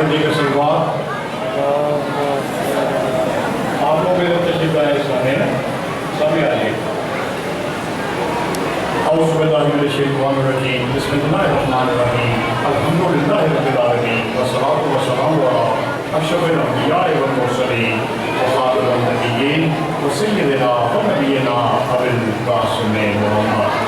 دیگر سلوات آپ لوگ ادھر تشریف لائے حصہ ہے نا سامنے آئیے اعوذ باللہ من الشیطان الرجیم بسم اللہ الرحمن الرحیم الحمدللہ رب العالمین والصلاۃ والسلام علی اشرف الانبیاء والمرسلین وخاتم النبیین وسیدنا ونبینا ابی القاسم محمد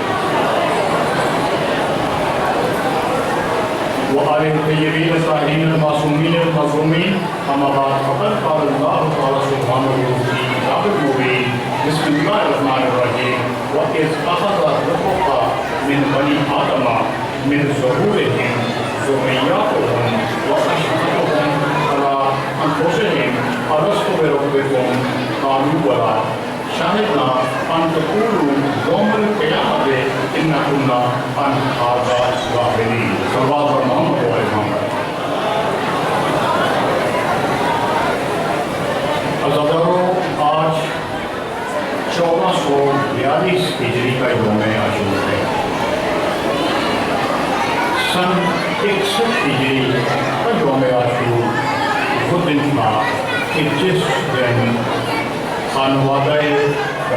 وآل الطیبین الطاہرین المعصومین المظلومین اما بعد فقد قال اللہ تعالی سبحانہ فی کتاب المبین بسم اللہ الرحمن الرحیم وَإِذْ أَخَذَ رَبُّكَ مِنْ بَنِي آدَمَ مِنْ ظُهُورِهِمْ ذُرِّيَّتَهُمْ وَأَشْهَدَهُمْ عَلَىٰ أَنفُسِهِمْ أَلَسْتُ بِرَبِّكُمْ قَالُوا بَلَىٰ شَهِدْنَا أَن تَقُولُوا يَوْمَ الْقِيَامَةِ إِنَّا كُنَّا عَنْ هَٰذَا غَافِلِينَ صلوات پر محمد و آل محمد عزادارو آج 1442 ہجری کا یوم عاشور ہے سن 61 ہجری کا یوم عاشور وہ دن تھا کہ جس دن خانوادہ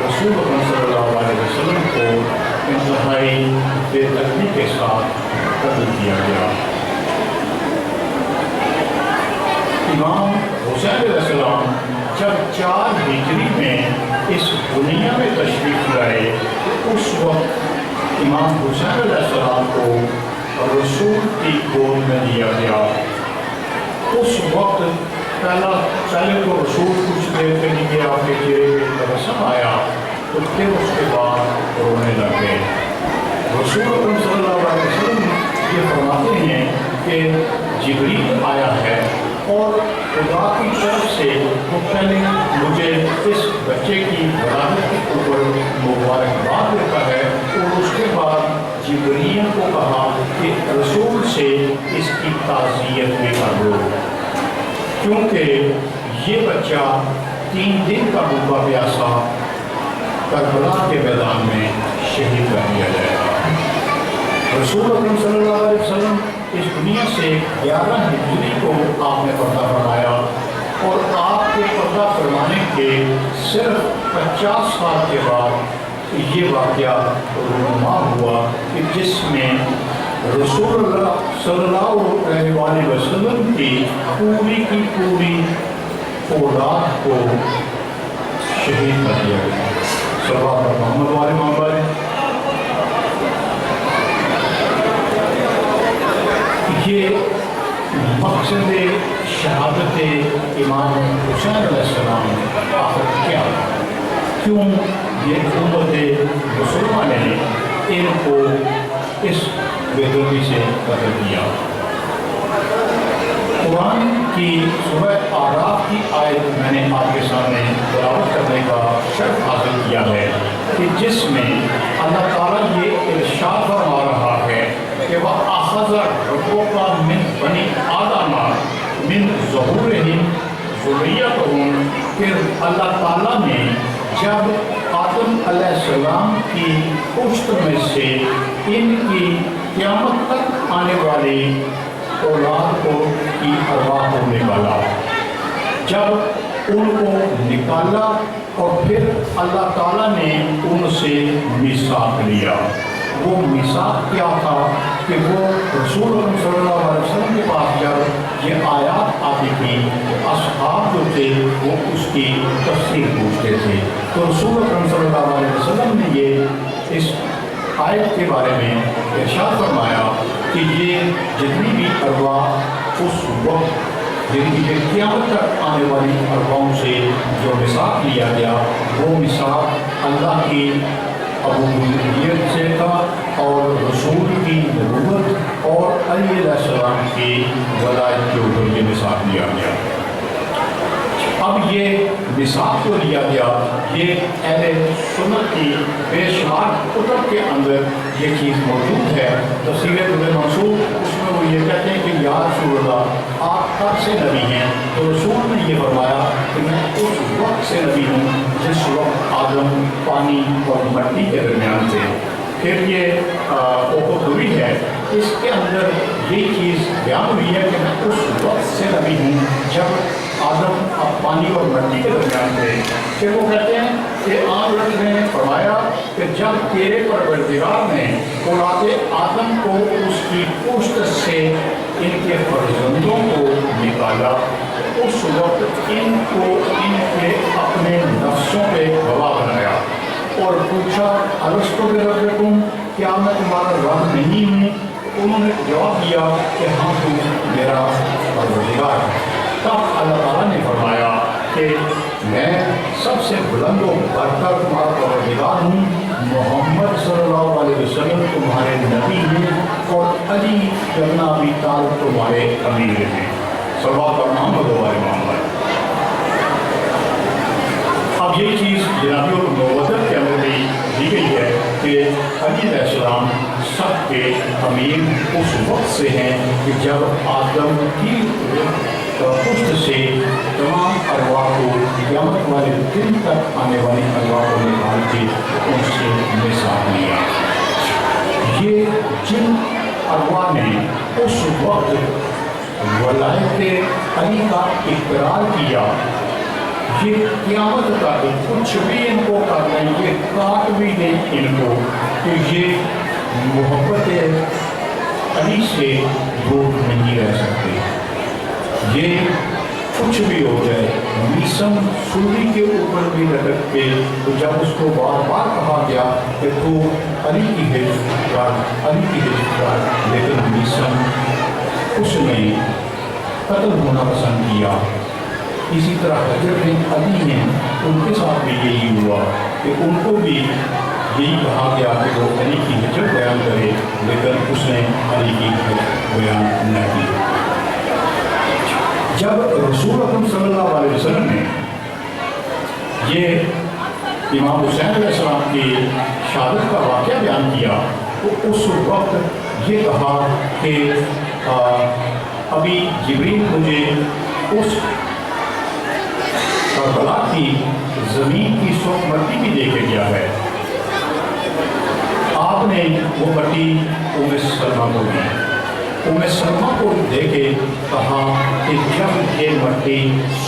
رسول اکرم صلی اللہ علیہ وسلم کو انتہائی بے دردی کے ساتھ قتل کیا گیا. امام حسین علیہ السلام جب 4 ہجری میں اس دنیا میں تشریف لائے اس وقت امام حسین علیہ السلام کو رسول کی گود میں دیا گیا. اس وقت پہلے تو رسول کچھ دیر کے لیے آپ کے چہرے پہ تبسم آیا تو پھر اس کے بعد رونے لگے. رسول اکرم صلی اللہ علیہ وسلم یہ فرماتے ہیں کہ جبریل آیا ہے اور خدا کی طرف سے وہ پہلے مجھے اس بچے کی ولادت کے اوپر مبارکباد دیتا ہے اور اس کے بعد جبریل کو کہا کہ رسول سے اس کی تعزیت بھی کر دو کیونکہ یہ بچہ 3 دن کا بھوکا پیاسا کربلا کے میدان میں شہید کر دیا جائے گا. رسول اکرم صلی اللہ علیہ وسلم اس دنیا سے 11 ہجری کو آپ نے پردہ فرمایا اور آپ کے پردہ فرمانے کے صرف 50 سال کے بعد یہ واقعہ رونما ہوا کہ جس میں رسول اللہ صلی اللہ علیہ وسلم کی پوری اولاد کو شہید کر دیا گیا. صلوات پر محمد و آل محمد. یہ مقصد شہادت امام حسین علیہ السلام آخر کیا کیوں یہ امت مسلمہ نے ان کو اس بےدردی سے قتل کیا. قرآن کی سورہ اعراف کی آیت میں نے آپ کے سامنے تلاوت کرنے کا شرف حاصل کیا ہے کہ جس میں اللہ تعالیٰ یہ ارشاد فرما رہا ہے کہ وَأَخَذَ رَبُّكَ مِنْ بَنِي آدَمَ مِنْ ظُهُورِهِمْ ذُرِّيَّتَهُمْ. پھر اللہ تعالیٰ نے جب آدم علیہ السلام کی پشت میں سے ان کی قیامت تک آنے والی اولاد کو کی ارواح کو نکالا. جب ان کو نکالا اور پھر اللہ تعالیٰ نے ان سے میثاق لیا. وہ میثاق کیا تھا کہ وہ رسول اکرم صلی اللہ علیہ وسلم کے پاس جب یہ آیات آتی تھی اصحاب جو تھے وہ اس کی تفسیر پوچھتے تھے تو رسول اکرم صلی اللہ علیہ وسلم نے یہ اس آیت کے بارے میں ارشاد فرمایا کہ یہ جتنی بھی ارواح اس وقت جن کی قیامت تک آنے والی ارواحوں سے جو میثاق لیا گیا وہ میثاق اللہ کی ابویت سے تھا اور رسول کی نبوت اور علی علیہ السلام کی ولایت کے اوپر یہ میثاق لیا گیا. اب یہ میثاق کو لیا گیا یہ اہل سنت کی بے شمار کتب کے اندر یہ چیز موجود ہے. تفسیر در منصور اس میں وہ یہ کہتے ہیں کہ یا رسول اللہ آپ کب سے نبی ہیں تو رسول نے یہ فرمایا کہ میں اس وقت سے نبی ہوں جس وقت آدم پانی اور مٹی کے درمیان تھے. پھر یہ اوپر ہے اس کے اندر یہ چیز بیان ہوئی ہے کہ میں اس وقت سے نبی ہوں جب آدم پانی اور مٹی کے درمیان تھے. کہ وہ کہتے ہیں کہ آن نے فرمایا کہ جب تیرے پروردگار نے اولاد آدم کو اس کی پشت سے ان کے فرزندوں کو نکالا اس وقت ان کو ان کے اپنے نفسوں پہ گواہ بنایا اور پوچھا الستو بربکم کیا میں تمہارا رب نہیں ہوں؟ انہوں نے جواب دیا کہ ہاں تو میرا پروردگار ہے. تب اللہ تعالیٰ نے فرمایا کہ میں سب سے بلند و برتر تمہارا پروردگار ہوں. محمد صلی اللہ علیہ وسلم تمہارے نبی ہیں اور علی ابن ابی طالب تمہارے امیر ہیں. صلوات اور محمد و آل محمد. اب یہ چیز جنابیوں کو نبوت کے اندر بھی دی گئی ہے کہ علی علیہ السلام سب کے امیر اس وقت سے ہیں کہ جب آدم کی پشت سے تمام ارواح کو قیامت والے دن تک آنے والی ارواح کو نکال کے ان سے نثار لیا. یہ جن ارواح نے اس وقت ولایت علی کا اقرار کیا یہ قیامت تک کچھ بھی ان کو کر دیں یہ کاٹ بھی دیں ان کو کہ یہ محبت علی سے دور نہیں رہ سکتے. یہ کچھ بھی ہو جائے میسم سوری کے اوپر بھی لٹک کے تو جب اس کو بار بار کہا گیا کہ تو علی کی حفظ کر علی کی حفظ کر لیکن میسم اس نے قتل ہونا پسند کیا. اسی طرح حضرت علی ہیں ان کے ساتھ بھی یہی ہوا کہ ان کو بھی یہی کہا گیا کہ وہ علی کی ہجرت بیان کرے لیکن اس نے علی کی ہجرت بیان نہ کی. جب رسول اکرم صلی اللہ علیہ وسلم نے یہ امام حسین علیہ السلام کی شہادت کا واقعہ بیان کیا تو اس وقت یہ کہا کہ ابھی جبریل مجھے اس کربلا کی زمین کی سرخ مٹی بھی دے کے گیا ہے. آپ نے وہ مٹی ام سلمہ کو دی. ام سلمہ کو دے کے کہا کہ جب یہ مٹی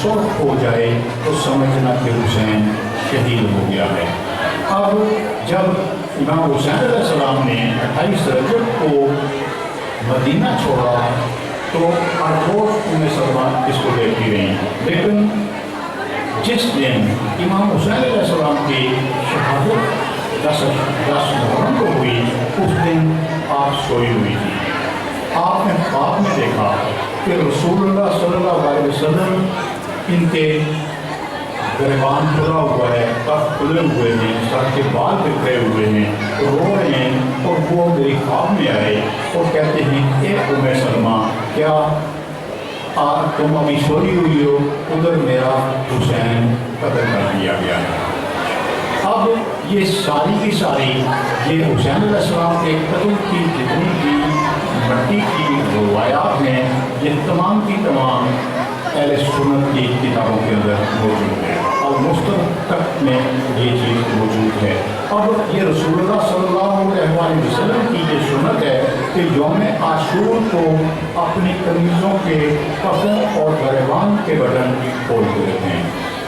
سرخ ہو جائے تو سمجھنا کہ حسین شہید ہو گیا ہے. اب جب امام حسین علیہ السلام نے 28 رجب کو مدینہ چھوڑا تو ہر روز ام سلمہ اس کو دیکھتی رہیں لیکن جس دن امام حسین علیہ السلام کی شہادت 10 محرم کو ہوئی اس دن آپ سوئی ہوئی تھی. آپ نے خواب میں دیکھا کہ رسول اللہ صلی اللہ علیہ وسلم ان کے گریبان کھلا ہوا ہے کف کھلے ہوئے ہیں سر کے بال بکھرے ہوئے ہیں رو رہے ہیں اور وہ میری خواب میں آئے اور کہتے ہیں اے ام سلمہ کیا تم ابھی سوئی ہوئی ہو ادھر میرا حسین قتل کر دیا گیا ہے. اب یہ ساری کی ساری یہ حسین علیہ السلام کے قتل کی جتنی بھی مٹی کی روایات ہیں یہ تمام کی تمام اہل سنت کی کتابوں کے اندر موجود ہے اور مستقبل میں یہ چیز موجود ہے. اب یہ رسول اللہ صلی اللہ علیہ وسلم کی یہ سنت ہے کہ یوم عاشور کو اپنی قمیضوں کے کفوں اور گریبان کے بٹن کھول کے رکھتے ہیں.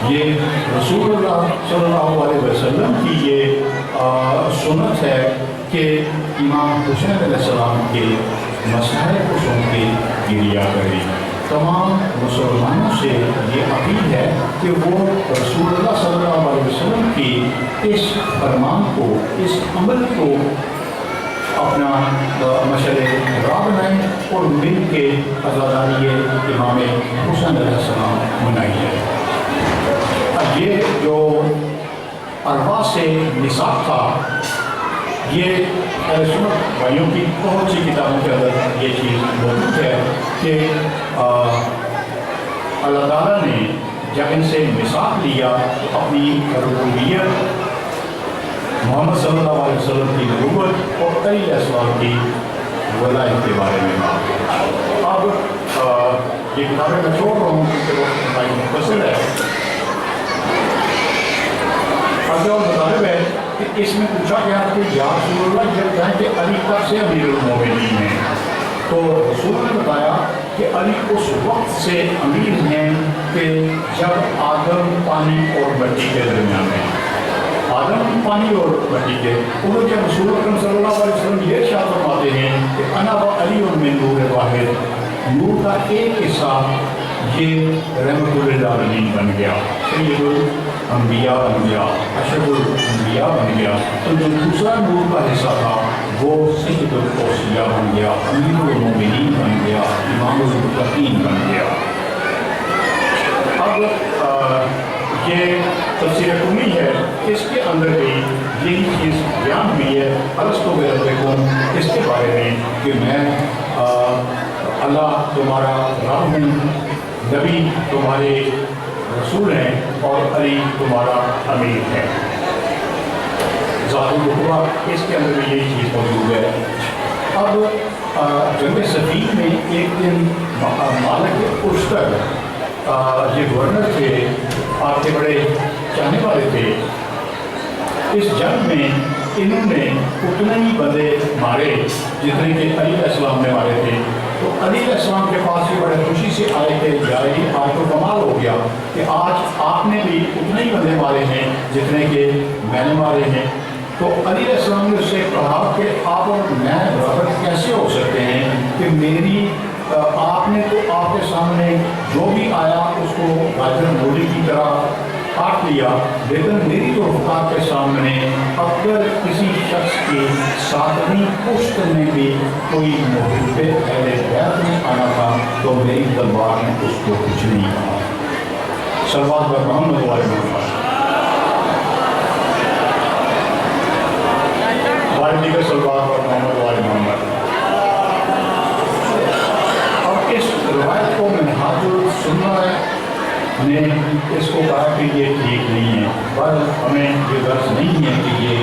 یہ رسول اللہ صلی اللہ علیہ وسلم کی یہ سنت ہے کہ امام حسین علیہ السلام کے مسائل کو سن کے گریا کریں. تمام مسلمانوں سے یہ اپیل ہے کہ وہ رسول اللہ صلی اللہ علیہ وسلم کی اس فرمان کو اس عمل کو اپنا مشعل راہ بنائیں اور مل کے عزاداری امام حسین علیہ السلام منائی جائے. اب یہ جو ارواح سے نصاب تھا یہ اہل سنت بھائیوں کی بہت سی کتابوں کے اندر یہ چیز موجود ہے کہ اللہ تعالیٰ نے جب ان سے نصاب لیا تو اپنی ربوبیت محمد صلی اللہ علیہ وسلم کی نبوت اور علی علیہ السلام کی ولایت کے بارے میں بات. اب یہ کتابیں میں چھوڑ رہا ہوں کیونکہ وہ بھائی مفصل ہے. اب جو مطالب ہے کہ اس میں پوچھا گیا کہ یا رسول اللہ جب کہیں کہ علی کب سے امیر المومنین ہیں، تو رسول نے بتایا کہ علی اس وقت سے امیر ہیں کہ جب آدم پانی اور مٹی کے درمیان میں، آدم پانی اور مٹی کے، انہوں جب رسول اکرم صلی اللہ علیہ وسلم یہ ارشاد فرماتے ہیں کہ انا و علی من نور واحد، نور کا ایک حصہ یہ رحمت للعالمین بن گیا، سید الانبیاء بن گیا، اشرف الانبیاء بن گیا، تو جو دوسرا نور کا حصہ تھا وہ سید الاوصیاء بن گیا، امیر المومنین بن گیا، امام المتقین بن گیا۔ اب یہ تفسیر قمی ہے، اس کے اندر بھی یہی چیز بیان ہوئی ہے، ارسطو بربکم، اس کے بارے میں کہ میں اللہ تمہارا رب ہوں، نبی تمہارے رسول ہیں اور علی تمہارا امیر ہے۔ ذات القربہ اس کے اندر بھی یہی چیز موجود ہے۔ اب جنگ صفین میں ایک دن مالک اشتر یہ گورنر تھے، آپ کے بڑے چاہنے والے تھے، اس جنگ میں انہوں نے اتنے ہی بندے مارے جتنے کہ علی علیہ السلام نے مارے تھے، تو علی علیہ السلام کے پاس بھی بڑے خوشی سے آئے کہ جائے آج تو کمال ہو گیا کہ آج آپ نے بھی اتنے ہی بندے مارے ہیں جتنے کہ میں نے مارے ہیں۔ تو علی علیہ السلام نے اس سے کہا کہ آپ اور میں برابر کیسے ہو سکتے ہیں کہ میری آپ نے تو آپ کے سامنے جو بھی آیا اس کو گاجر مولی کی طرح کاٹ لیا، لیکن میری تو رفقات کے سامنے اگر کسی شخص کی ساتویں پشت میں بھی کوئی محب اہل بیت میں آنا تھا تو میری تلوار نے اس کو کچھ نہیں کہا۔ صلوات بر محمد و آل محمد، دیگر صلوات بر محمد و آل محمد۔ اب اس روایت کو منہاج السنہ نے اس کو کہا کہ یہ ٹھیک نہیں ہے، پر ہمیں یہ غرض نہیں ہے کہ یہ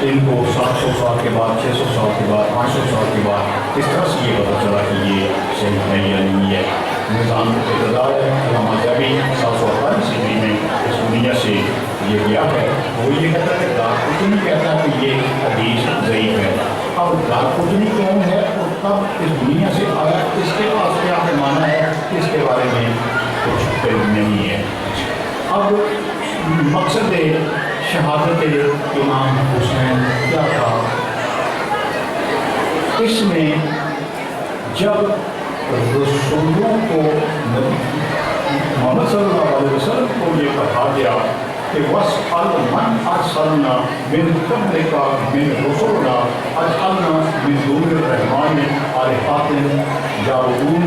ان کو 700 سال کے بعد، 600 سال کے بعد، 500 سال کے بعد اس طرح سے یہ پتہ چلا کہ یہ صحیح ہے یا نہیں ہے۔ نظام اقتدار ہے، علامہ جابی 748 عیسوی میں اس دنیا سے یہ گیا ہے، وہ یہ کہتا ہے کہ دارقطنی کہتا ہے کہ یہ حدیث ضعیف ہے۔ اب دارقطنی کون ہے اور کب اس دنیا سے آیا، اس کے پاس کیا پیمانہ ہے، اس کے بارے میں کچھ علم نہیں ہے۔ اب مقصد شہادت امام حسین کیا تھا؟ اس میں جب رسولوں کو محمد صلی اللہ علیہ وسلم کو یہ کہا گیا کہ وَاسْأَلْ مَنْ أَرْسَلْنَا مِنْ قَبْلِكَ مِنْ رُسُلِنَا اجعلنا من دون الرحمن آلہۃ یعبدون،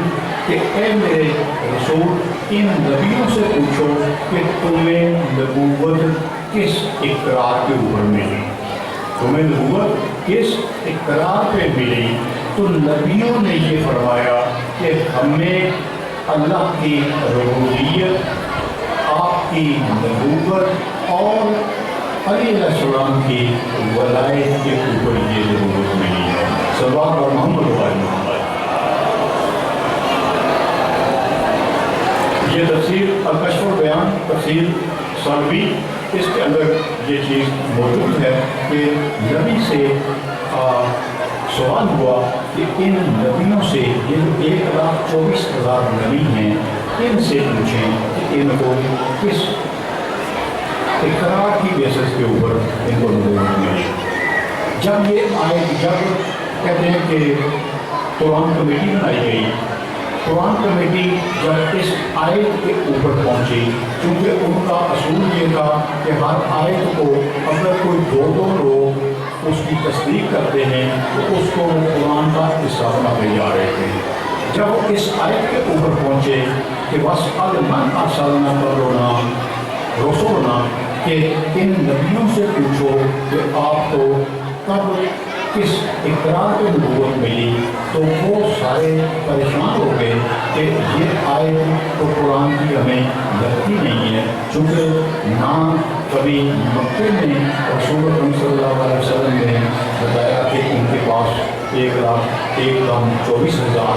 کہ اے میرے رسول ان نبیوں سے پوچھو کہ تمہیں نبوت کس اقرار کے اوپر ملی، تمہیں نبوت کس اقرار پہ ملی؟ تو نبیوں نے یہ فرمایا کہ ہمیں اللہ کی ربوبیت، آپ کی نبوت اور علی علیہ السلام کی ولایت کے اوپر یہ نبوت ملی ہے۔ صلوات بر محمد و آل محمد۔ یہ تفسیر الکشف البیان، تفسیر سالوی، اس کے اندر یہ چیز موجود ہے کہ نبی سے سوال ہوا کہ ان نبیوں سے، یہ 1,24,000 نبی ہیں، ان سے پوچھیں کہ ان کو کس اقرار کی بیسس کے اوپر ان کو نبوت ملی۔ جب یہ آئے، جب کہتے ہیں کہ قرآن کمیٹی بنائی گئی، قرآن کمیٹی جب اس آیت کے اوپر پہنچی، کیونکہ ان کا اصول یہ تھا کہ ہر آیت کو اگر کوئی دو لوگ اس کی تصدیق کرتے ہیں تو اس کو قرآن کا حصہ بناتے جا رہے تھے۔ جب وہ اس آیت کے اوپر پہنچے کہ وَاسْأَلْ مَنْ أَرْسَلْنَا قَبْلَنَا رُسُلَنَا، کہ ان نبیوں سے پوچھو کہ آپ کو کب کس اقرار پہ نبوت ملی، تو وہ سارے پریشان ہو گئے کہ یہ آیت تو قرآن کی ہمیں لگتی نہیں ہے، چونکہ نہ کبھی مکے میں رسول اکرم صلی اللہ علیہ وسلم نے بتایا کہ ان کے پاس 1,24,000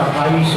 28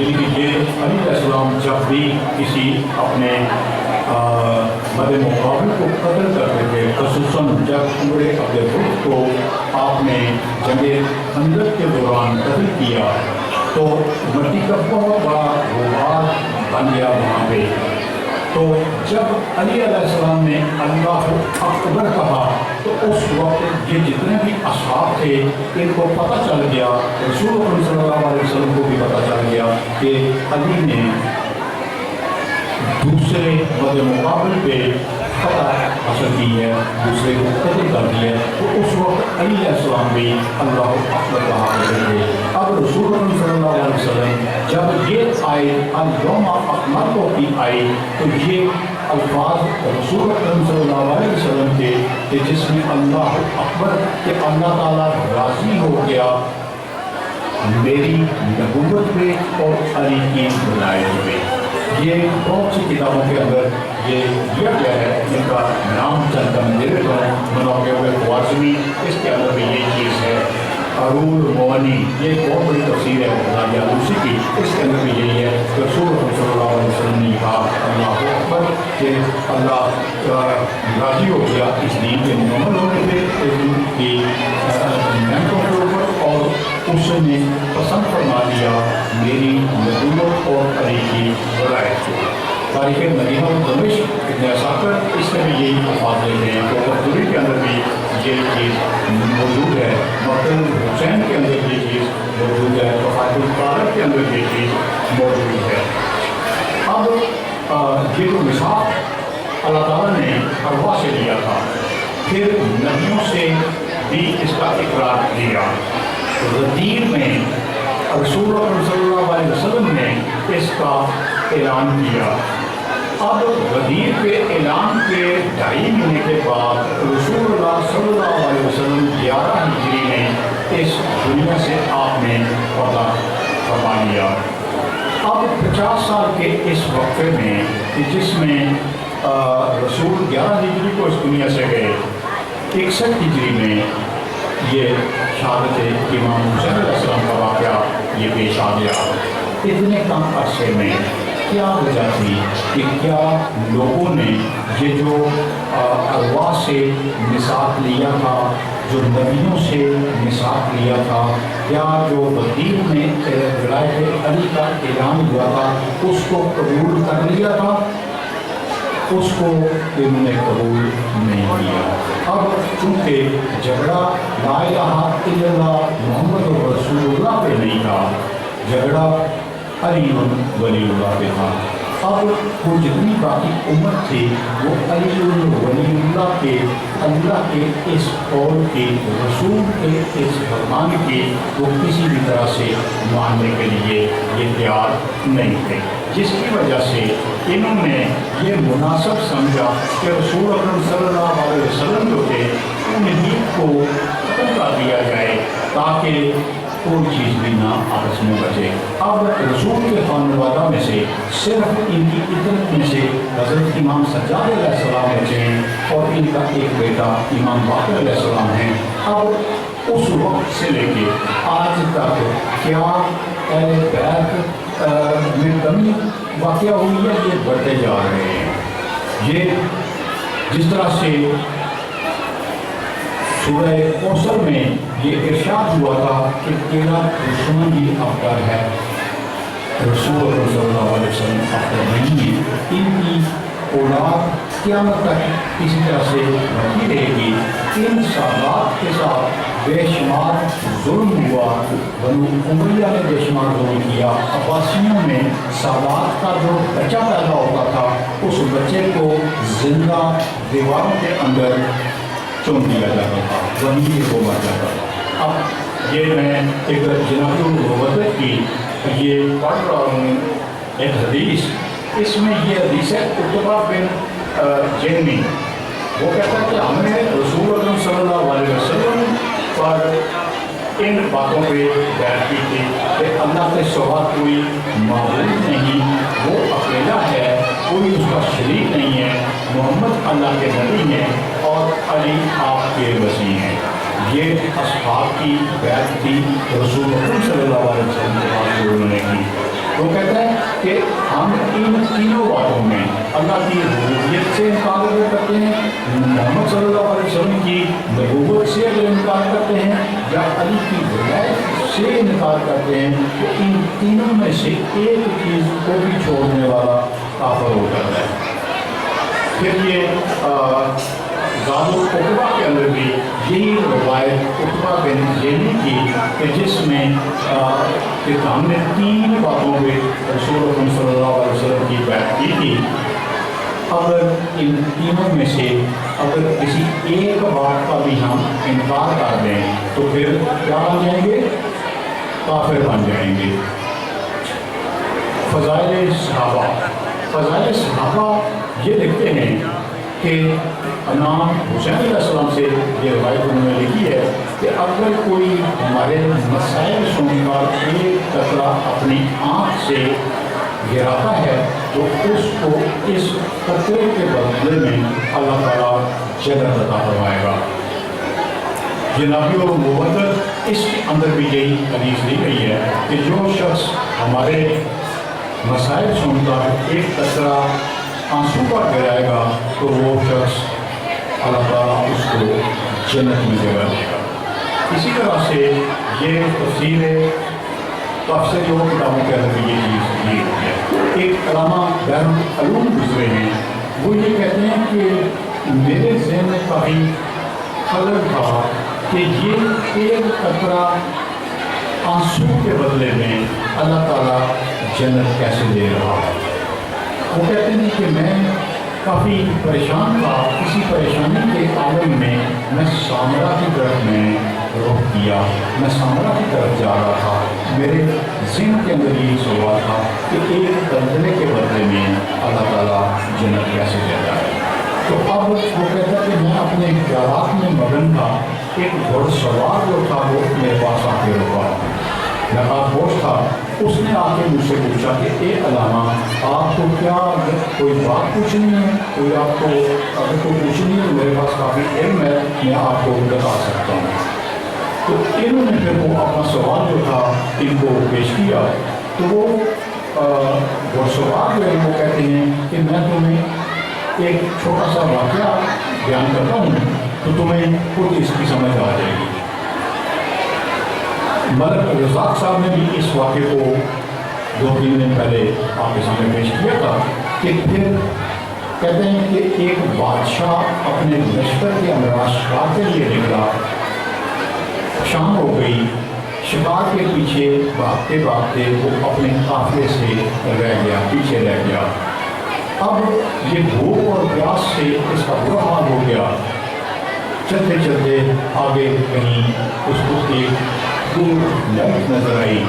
یعنی کہ یہ علی علیہ السلام جب بھی کسی اپنے مد مقابل کو قتل کرتے تھے، خصوصاً جب عمر عبد الرب کو آپ نے جنگ خندق کے دوران قتل کیا تو مٹی کا بہت بڑا غبار بن گیا وہاں پہ. تو جب علی علیہ السلام نے اللہ اکبر کہا تو اس وقت یہ جتنے بھی اصحاب تھے ان کو پتہ چل گیا، رسول اللہ صلی اللہ علیہ وسلم کو بھی پتہ چل گیا کہ علی نے دوسرے مد مقابل پہ فتح حاصل کی ہے، دوسرے کو قتل کر دیا. تو اس وقت علی علیہ السلام بھی اللہ اکبر کہا کرتے تھے. اب رسول اللہ صلی اللہ علیہ وسلم جب یہ آیت الیوم اکملت کی آئی تو یہ الفاظ رسول اللہ صلی اللہ علیہ وسلم کے کہ جس میں اللہ اکبر کہ اللہ تعالیٰ راضی ہو گیا میری نبوت پہ اور علی کی ولایت پہ. یہ بہت سی کتابوں کے اندر یہ دیا گیا ہے جن کا نام چند کا دے دیتا ہوں. منوقع ہوئے خوارزمی اس کے اندر بھی یہ چیز ہے. ارول موانی یہ بہت بڑی تفسیر ہے غزالی آلوسی کی، اس کے اندر بھی یہی ہے کہ رسول صلی اللہ علیہ وسلم نے کہا اللہ اکبر کہ اللہ راضی ہو گیا اس دین کے مکمل ہونے پہ، اس دین کی نعمتوں کے اوپر، اور اس نے پسند فرما دیا میری نبوت اور علی کی ولایت کو. تاریخ مدینہ و دمشق ابن عساکر اس میں بھی یہی الفاظ لیتے ہیں. تو تبری کے اندر بھی یہ چیز موجود ہے، مقتل حسین کے اندر یہ چیز موجود ہے، وفات الطارق کے اندر یہ چیز موجود ہے. اب یہ جو مثال اللہ تعالیٰ نے ارواح سے لیا تھا، پھر نبیوں سے بھی اس کا اقرار کیا. غدیر میں رسول اللہ صلی اللہ علیہ وسلم نے اس کا اعلان کیا. اب غدیر کے اعلان کے 2.5 مہینے کے بعد رسول اللہ صلی اللہ علیہ وسلم 11 ہجری میں اس دنیا سے آپ نے پردہ فرما لیا. اب 50 سال کے اس وقفے میں جس میں رسول 11 ہجری کو اس دنیا سے گئے، 61 ہجری میں یہ شہادت امام حسین علیہ السلام کا واقعہ یہ پیش آ گیا. اتنے کم عرصے میں کیا وجہ تھی کہ کیا لوگوں نے یہ جو ارواح سے میثاق لیا تھا، جو نبیوں سے میثاق لیا تھا، کیا جو غدیر میں ولایت علی کا اعلان ہوا تھا اس کو قبول کر لیا تھا؟ اس کو انہوں نے قبول نہیں کیا. اب چونکہ جھگڑا لا الہ الا اللہ محمد رسول اللہ پہ نہیں تھا، جھگڑا علی ولی اللہ پہ تھا. اب وہ جتنی باقی امت تھی وہ علی ولی اللہ کے، اللہ کے اس قول کے، رسول کے اس فرمان کے وہ کسی بھی طرح سے ماننے کے لیے یہ تیار نہیں تھے، جس کی وجہ سے انہوں نے یہ مناسب سمجھا کہ رسول اکرم صلی اللہ علیہ وسلم جو تھے انہیں کو ختم کر دیا جائے تاکہ کوئی چیز بھی نہ آپس میں بچے. اب رسول کے خانوادہ میں سے صرف ان کی عزت میں سے حضرت امام سجاد علیہ السلام بچے ہیں اور ان کا ایک بیٹا امام باقر علیہ السلام ہیں. اب اس وقت سے لے کے آج تک کیا اہل بیت میں کمی واقع ہوئی ہے؟ یہ بڑھتے جا رہے ہیں. یہ جس طرح سے سورہ کوثر میں یہ ارشاد ہوا تھا کہ تیرا دشمن بھی افضل ہے، رسول اللہ صلی اللہ علیہ وسلم افضل نہیں ہے. ان کی اولاد قیامت تک اسی طرح سے بڑھتی رہے گی. ان سادات کے ساتھ بے شمار ظلم ہوا، بنو امیہ نے بے شمار ظلم کیا. عباسیوں میں سادات کا جو بچہ پیدا ہوتا تھا اس بچے کو زندہ دیواروں کے اندر چون دیا جاتا تھا، وہیں وہ مر جاتا تھا. اب یہ میں ایک جناب الغبت کی یہ پڑھ رہا ہوں ایک حدیث، اس میں یہ حدیث ہے عتبہ بن جینی. وہ کہتا ہے کہ ہم نے رسول اللہ صلی اللہ علیہ وسلم پر ان باتوں پہ بیعت کی تھی کہ اللہ کے سوا کوئی معبود نہیں، وہ اکیلا ہے، کوئی اس کا شریک نہیں ہے، محمد اللہ کے نبی ہیں اور علی آپ کے وسیع ہیں. یہ اصحاب کی بیعت تھی رسول اللہ صلی اللہ علیہ وسلم کے پاس انہوں نے کی. وہ کہتا ہے کہ ہم ان تینوں باتوں میں اللہ کی ربوبیت سے انکار کرتے ہیں، محمد صلی اللہ علیہ وسلم کی نبوت سے اگر انکار کرتے ہیں یا علی کی ولایت سے انکار کرتے ہیں، تو ان تینوں میں سے ایک چیز کو بھی چھوڑنے والا کافر ہو جاتا ہے۔ پھر یہ غازوہ عقبہ کے اندر بھی یہی روایت عقبہ بن زیدی کی کہ جس میں کہ ہم نے تین باتوں پہ رسول اکرم صلی اللہ علیہ وسلم کی بیعت کی تھی، اگر ان تینوں میں سے اگر کسی ایک بات کا بھی ہم انکار کر دیں تو پھر کیا بن جائیں گے؟ کافر بن جائیں گے۔ فضائل صحابہ، فضائل صحابہ یہ لکھتے ہیں کہ امام حسین علیہ السلام سے یہ روایت انہوں نے لکھی ہے کہ اگر کوئی ہمارے مسائل سن کر ایک قطرہ اپنی آنکھ سے گراتا ہے تو اس کو اس قطرے کے بدلے میں اللہ تعالیٰ جنت عطا فرمائے گا۔ جنابی اور مبدل اس کے اندر بھی یہی حدیث دی گئی ہے کہ جو شخص ہمارے مسائل سن کر ایک قطرہ آنسو پر گرائے گا تو وہ شخص اللہ تعالیٰ اس کو جنت میں جگہ دے گا۔ اسی طرح سے یہ تفسیر کافی جو کتابوں کے اندر بھی یہ چیز دی ہوئی ہے۔ ایک علامہ بین العلوم گزرے ہیں، وہ یہ کہتے ہیں کہ میرے ذہن میں کافی خلل تھا کہ یہ ایک قطرہ آنسو کے بدلے میں اللہ تعالیٰ جنت کیسے دے رہا ہے۔ وہ کہتے ہیں کہ میں کافی پریشان تھا، کسی پریشانی کے عالم میں سامرا کی طرف میں رخ کیا، میں سامرا کی طرف جا رہا تھا، میرے ذہن کے اندر یہ سوال تھا کہ ایک قطرے کے بدلے میں اللہ تعالیٰ جنت کیسے دیتا ہے۔ تو اب وہ کہتا ہے کہ میں اپنے خیالات میں مگن تھا، ایک گھڑ سوار جو تھا وہ میرے پاس آ کے رکا، میں خاموش تھا، اس نے آ کے مجھ سے پوچھا کہ اے علامہ آپ کو کیا کوئی بات پوچھنی ہے، کوئی آپ کو اگر کوئی پوچھنی ہے تو میرے پاس کافی علم ہے، میں آپ کو بتا سکتا ہوں۔ تو انہوں نے پھر وہ اپنا سوال جو تھا ان کو پیش کیا، تو وہ سوال جو ہے وہ کہتے ہیں کہ میں تمہیں ایک چھوٹا سا واقعہ بیان کرتا ہوں تو تمہیں خود اس کی سمجھ آ جائے گی۔ ملک رزاق صاحب نے بھی اس واقعے کو 2-3 دن پہلے آپ کے سامنے پیش کیا تھا کہ پھر کہتے ہیں کہ ایک بادشاہ اپنے لشکر کے امراض شکار کے لیے نکلا، شام ہو گئی، شکار کے پیچھے بھاگتے بھاگتے وہ اپنے قافلے سے رہ گیا، پیچھے رہ گیا۔ اب یہ بھوک اور پیاس سے اس کا برا حال ہو گیا، چلتے چلتے آگے کہیں اس کو ایک دور لائٹ نظر آئی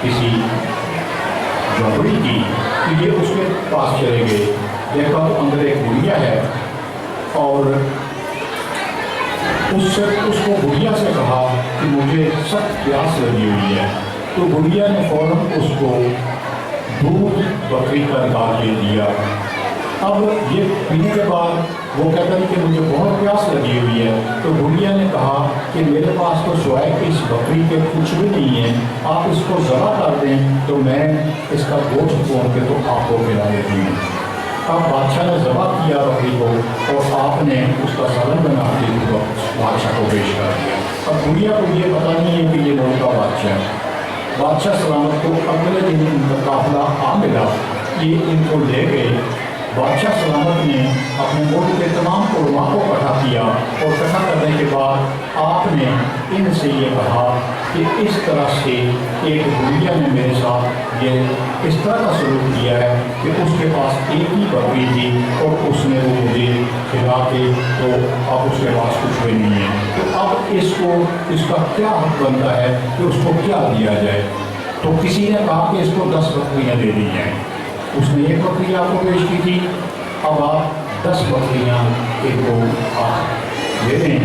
کسی جھونپڑی کی، کہ یہ اس کے پاس چلے گئے، دیکھا تو اندر ایک گڑیا ہے اور اس کو گڑیا سے کہا کہ مجھے سخت پیاس لگی ہوئی ہے، تو گڑیا نے فوراً اس کو دودھ بکری کا نکال کے دیا۔ اب یہ پینے کے بعد وہ کہتا ہے کہ مجھے بہت پیاس لگی ہوئی ہے، تو گڑیا نے کہا کہ میرے پاس تو سوائے کہ اس بکری کے کچھ بھی نہیں ہے، آپ اس کو ذبح کر دیں تو میں اس کا گوشت بھون کے تو آپ کو کھلا دیتی ہوں۔ اب بادشاہ نے ذبح کیا بکری کو اور آپ نے اس کا سالن بنا کے بادشاہ کو پیش کر دیا۔ اب گڑیا کو یہ پتہ نہیں ہے کہ یہ ملک کا بادشاہ ہے۔ بادشاہ سلامت کو اگلے دن ان کا قافلہ آ ملا، یہ ان کو لے گئے۔ بادشاہ سلامت نے اپنے ملک کے تمام علماء کو اکٹھا کیا اور اکٹھا کرنے کے بعد آپ نے ان سے یہ کہا کہ اس طرح سے ایک گڑیا نے میرے ساتھ یہ اس طرح کا سلوک کیا ہے کہ اس کے پاس ایک ہی بکری تھی اور اس نے وہ مجھے کھلا کے تو اب اس کے پاس کچھ بھی نہیں ہے، تو اب اس کا کیا حق بنتا ہے کہ اس کو کیا دیا جائے؟ تو کسی نے کہا کہ اس کو 10 بکریاں دے دی جائیں۔ اس نے 1 بکری آپ کو پیش کی تھی، اب آپ 10 بکریاں ایک کو آپ دے دیں۔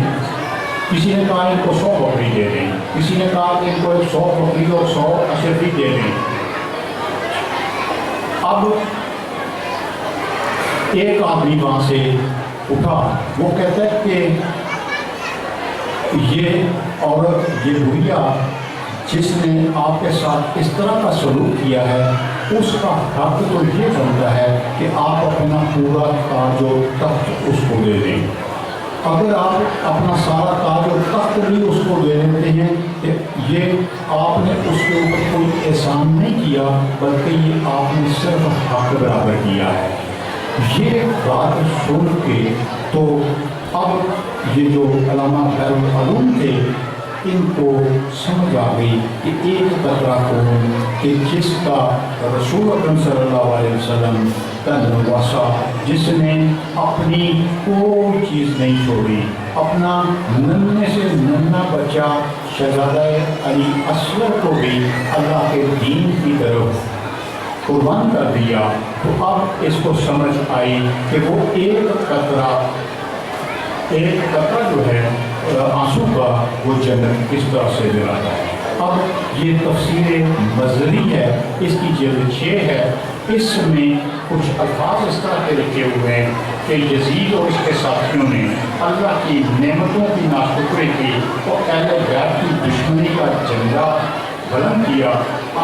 کسی نے کہا ان کو 100 بکری دے دیں، کسی نے کہا کہ ان کو 100 بکری اور 100 اشرفی دے دیں۔ اب ایک آدمی وہاں سے اٹھا، وہ کہتا ہے کہ یہ عورت، یہ گڑیا جس نے آپ کے ساتھ اس طرح کا سلوک کیا ہے، اس کا حق تو یہ بنتا ہے کہ آپ اپنا پورا تاج و تخت اس کو دے دیں۔ اگر آپ اپنا سارا تاج و تخت بھی اس کو دے دیتے ہیں کہ یہ آپ نے اس کے اوپر کوئی احسان نہیں کیا، بلکہ یہ آپ نے صرف حق برابر کیا ہے۔ یہ بات سن کے تو اب یہ جو علامہ خیر العلوم تھے ان کو سمجھ آ گئی کہ ایک قطرہ خون کہ جس کا رسول اکرم صلی اللہ علیہ وسلم کا نواسا، جس نے اپنی کوئی چیز نہیں چھوڑی، اپنا ننھے سے ننھا بچہ شہزادہ علی اصغر کو بھی اللہ کے دین کی طرف قربان کر دیا، تو اب اس کو سمجھ آئی کہ وہ ایک قطرہ جو ہے آنسو کا وہ جنت کس طرح سے دلاتا ہے۔ اب یہ تفسیر مظہری ہے، اس کی جلد 6 ہے۔ اس میں کچھ الفاظ اس طرح کے لکھے ہوئے ہیں کہ یزید اور اس کے ساتھیوں نے اللہ کی نعمتوں کی ناشکری کی اور اہل بیت کی دشمنی کا جھنڈا بلند کیا۔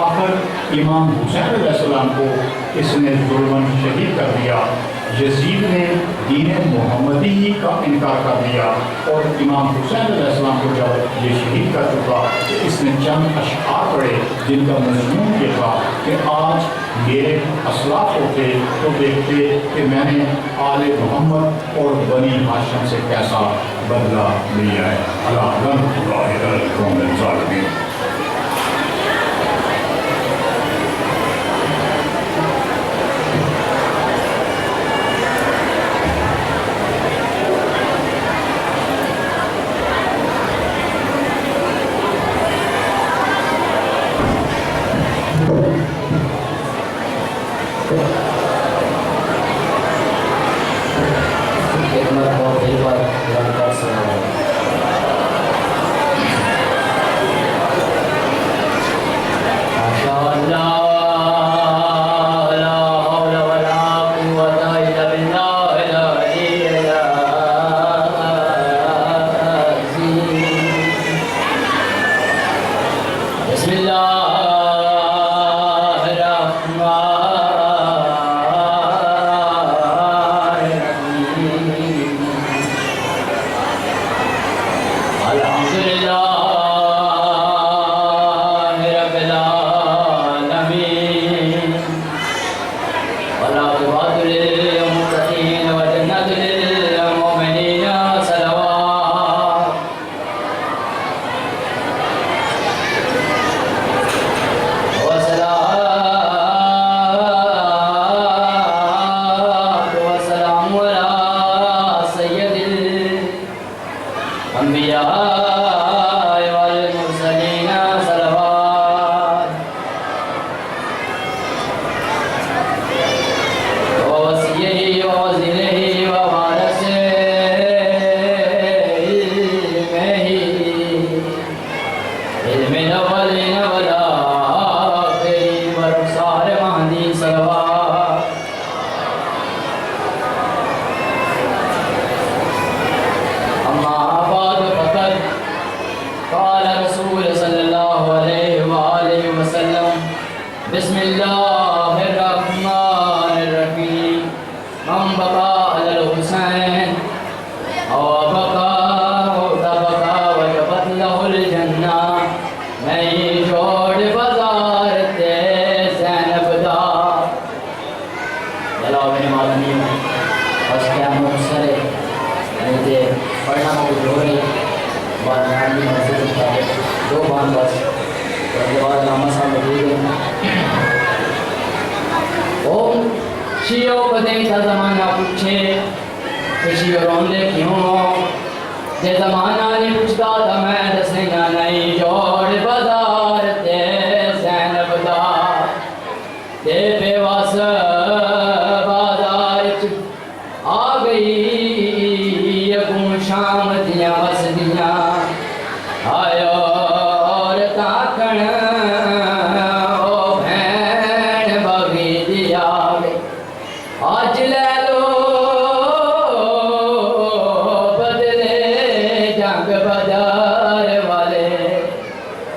آخر امام حسین علیہ السلام کو اس نے ظلماً شہید کر دیا۔ یزید نے دین محمدی کا انکار کر دیا اور امام حسین علیہ السلام کو جب یہ شہید کر چکا تو اس نے چند اشعار پڑھے جن کا مضمون یہ تھا کہ آج میرے اسلاف ہوتے تو دیکھتے کہ میں نے آل محمد اور بنی ہاشم سے کیسا بدلہ لیا ہے۔ اللہ اللہ القوم الظالمین۔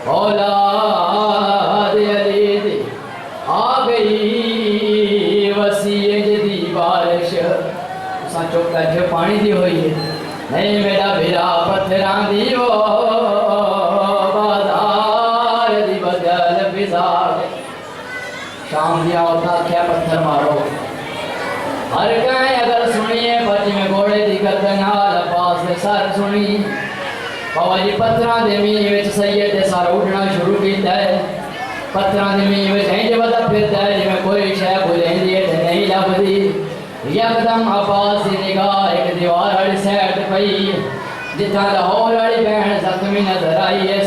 اولاد علی دی آ گئی رکھے پانی دی ہوئی ہے نہیں میرا بھیرا پتھران دی وہ بازار دی بدل بزار شام دیا ہوتا کیا پتھر مارو ہر کہیں اگر سنیے بچی میں گھوڑے دی گردن حال عباس دے سر سنی بابا جی پتھران دے مین وچ سید دے سر اٹھنا شروع کیتا ہے پتھران دے مین وچ ہیں جو بدا پھرتا ہے جی میں کوئی شے بھولیں دی تے نہیں لبدی یکدم عباس دی نگاہ ایک دیوار والی سائڈ پئی جتھاں لاہور والی بہن زخمی نظر آئی ہے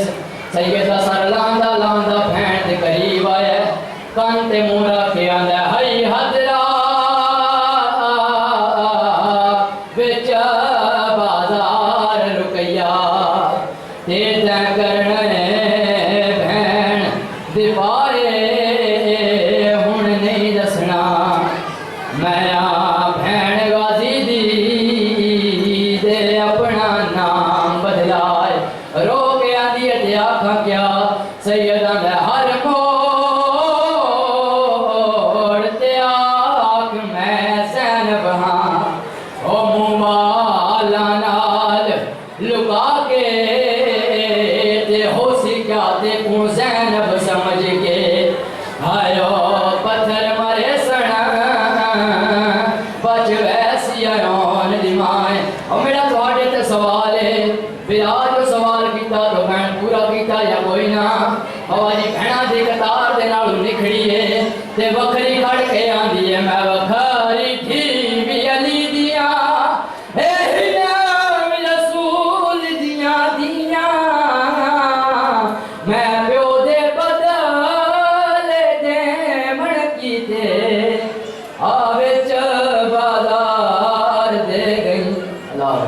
سید دا سر لاندا لاندا بہن دے قریب آیا کان تے منہ رکھ کے آندا ہئی حضرا وچ بازار رکیا تے تے کرنے بہن دیوارے ہن نہیں دسنا میں بہن غازی دی دے اپنا نام بدلائے رو کے آدھی تے آکھاں کیا سیدہ میں ہر موڑ تے آکھ میں زینب ہاں او ممالا نال لکا کے تے ہو سی کیا تے کوں زینب سمجھ کے آئیو پتھر مارے سنا بچ ویسی آیون دی مائیں اور میرا تواڈے تے سوال ہے بلا جو سوال کیتا تو بہن پورا کیتا یا کوئی نہ بابا جی بہنا دی قطار دے نالوں نکھڑی ہے تے وکھری کھڑ کے آندی ہے میں وکھری تھی بھی علی دیاں اے نام رسول دیاں دیاں میں پیو دے بدل دے من کیتے آوچ بازار دے گئی اللہ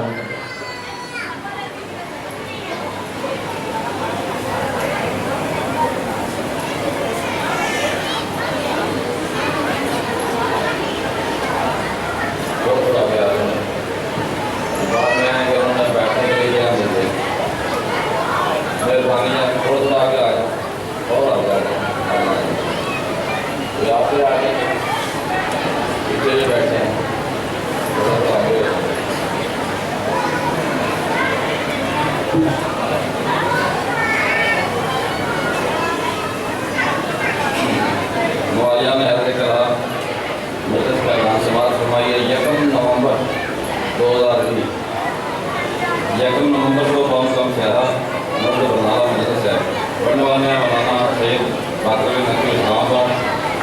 موالیہ نے حضرت کہا مجلس کا اعلان سماعت فرمائیے 1 نومبر 2020 1 نومبر کو قوم کا مشاہدہ مرد برنامہ مجلس ہے پڑھنے والے ہیں مولانا سید باقر نقی اسلام آباد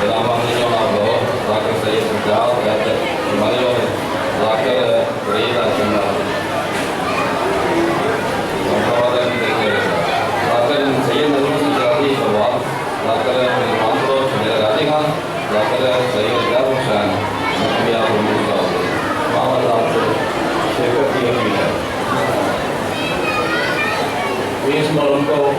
علامہ جناب لاہور ڈاکٹر سید سجاد حیدر ہماری اور ڈاکٹر فرید الجنہ ڈاکٹر سید نظم سجادی فواد ڈاکٹر عرفان فروش میرا راجی خان ڈاکٹر سید اجاز حسین مکمیا رمض صاحب محمد آپ سے شرکت کی اپیل ہے اس پر ان کو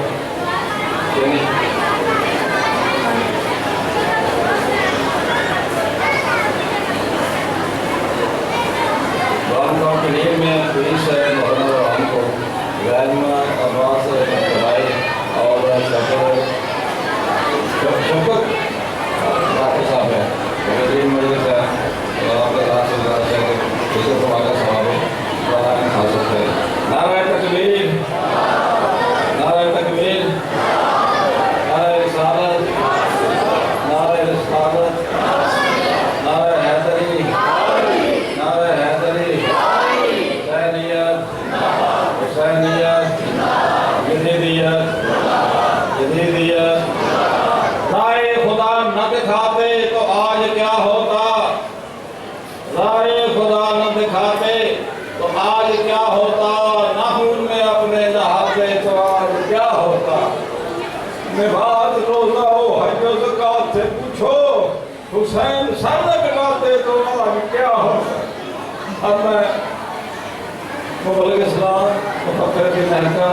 گاؤں کے لیے میں پولیس محمد الرحمان کو غیرمہ عباس بھائی اور شفقت ڈاکٹر صاحب ہے بہترین مجلس ہے آپ کے ساتھ عزت والا صاحب ہے حاصل ہے نعرہ تکبیر نعرہ تکبیر نعرہ رسالت نعرہ رسالت نعرہ حیدری نعرہ حیدری حسینیت حسینیت جدیدیت جدیدیت رائے خدا نہ دکھاتے تو آج کیا ہوتا رائے خدا نہ دکھاتے تو آج کیا ہوتا نہ خون میں اپنے نہاتے تو آج کیا ہوتا نبات روزہ و حج و زکات سے پوچھو حسین سر نہ کٹاتے تو آج کیا ہوتا اب میں مبلغ اسلام مفکر کی محکہ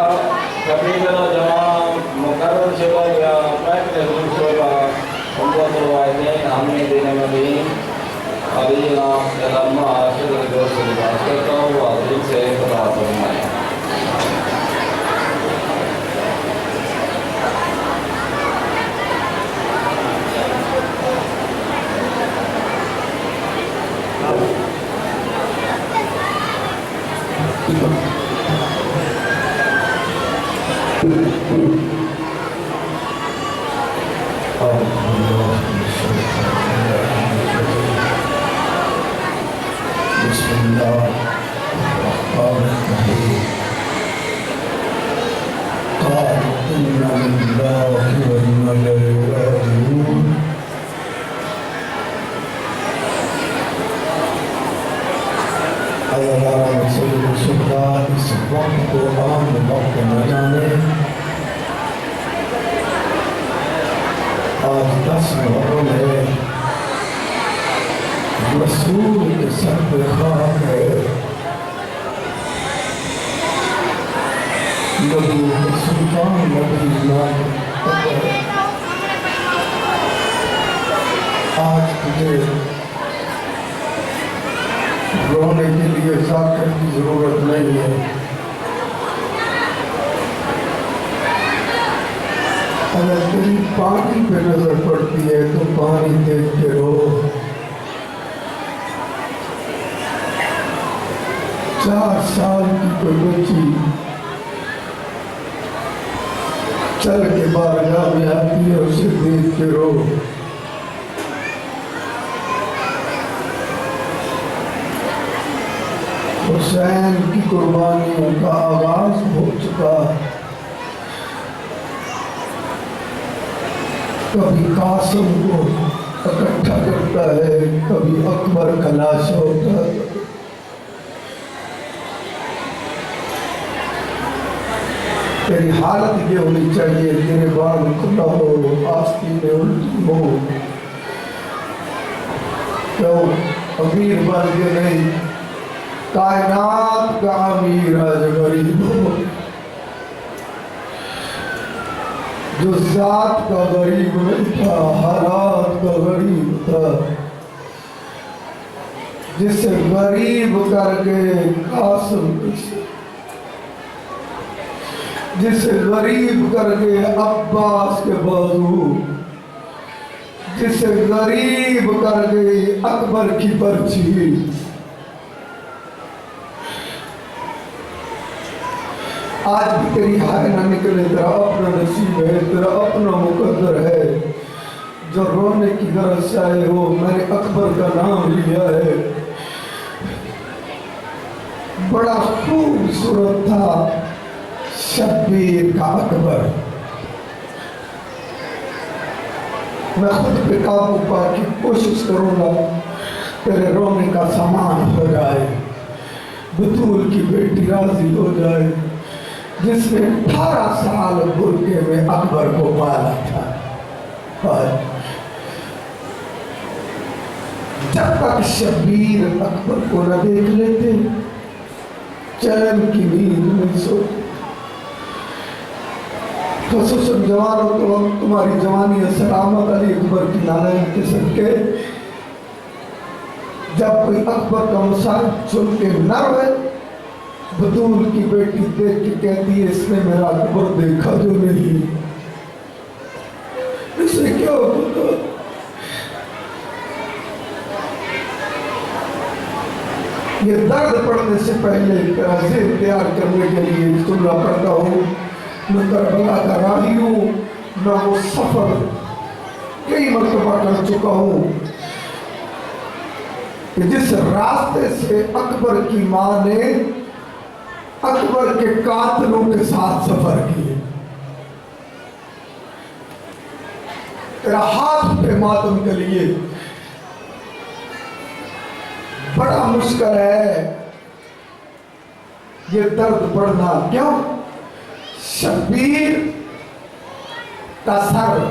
قبیلہ جوان مقرر چلا گیا بیٹھ حضور شعبہ عمدۃ الوالدین حامی دین مدین علی نام علامہ عاشق الگور سے بات کرتا ہوں حاضرین سے خدا فرمائے بسم الله الرحمن الرحيم قال إنا لله وإنا إليه راجعون اللہ تعالیٰ رسول اللہ اس وقت کو عام وقت نہ جانے آج 10 محرم ہے رسول کے سر پہ خاک ہے نبی سلطان نبی نام آج تجھے رونے کے لیے ذاکر کی ضرورت نہیں ہے اگر تیری پانی پہ نظر پڑتی ہے تو پانی دیکھ کے رو 4 سال کی کوئی بچی چل کے بارگاہ میں آتی ہے اسے دیکھ کے رو حسین کی قربانیوں کا آغاز ہو چکا کبھی قاسم کو اکٹھا کرتا ہے کبھی اکبر کا لاش ہوتا ہے تیری حالت یہ ہونی چاہیے تیرے بال کھلا ہو آستینیں الٹی ہو کیوں امیر بن کے نہیں کائنات کا امیر آج غریب ہو جو ذات کا غریب نہیں تھا حالات کا غریب تھا جسے غریب کر کے قاسم جسے غریب کر کے عباس کے بازو جسے غریب کر کے اکبر کی پرچی آج بھی تیری ہائے نہ نکلے تیرا اپنا نصیب ہے تیرا اپنا مقدر ہے جو رونے کی غرض سے آئے ہو میں نے اکبر کا نام لیا ہے بڑا خوبصورت تھا شبیر کا اکبر میں خود پہ قابو پا کی کوشش کروں گا تیرے رونے کا سامان ہو جائے بطول کی بیٹی راضی ہو جائے جس نے 18 سال برکے میں اکبر کو پالا تھا جب تک شبیر اکبر کو نہ دیکھ لیتے چین کی نیند نہیں سوتے خصوصاً جوانوں تو تمہاری جوانی سلامت علی اکبر کی نالین کے صدقے جب کوئی اکبر کا مصائب سن کے نہ روئے بطول کی بیٹی دیکھ کے کہتی ہے اس نے میرا اکبر دیکھا جو نہیں اسے کیا ہوتا یہ درد پڑھنے سے پہلے تیرا ذہن تیار کرنے کے لیے جملہ پڑھتا ہوں میں کربلا کا راہی ہوں میں وہ سفر کئی مرتبہ کر چکا ہوں کہ جس راستے سے اکبر کی ماں نے اکبر کے قاتلوں کے ساتھ سفر کیے تیرا ہاتھ پہ ماتم کے لیے بڑا مشکل ہے یہ درد پڑھنا کیوں شبیر کا سر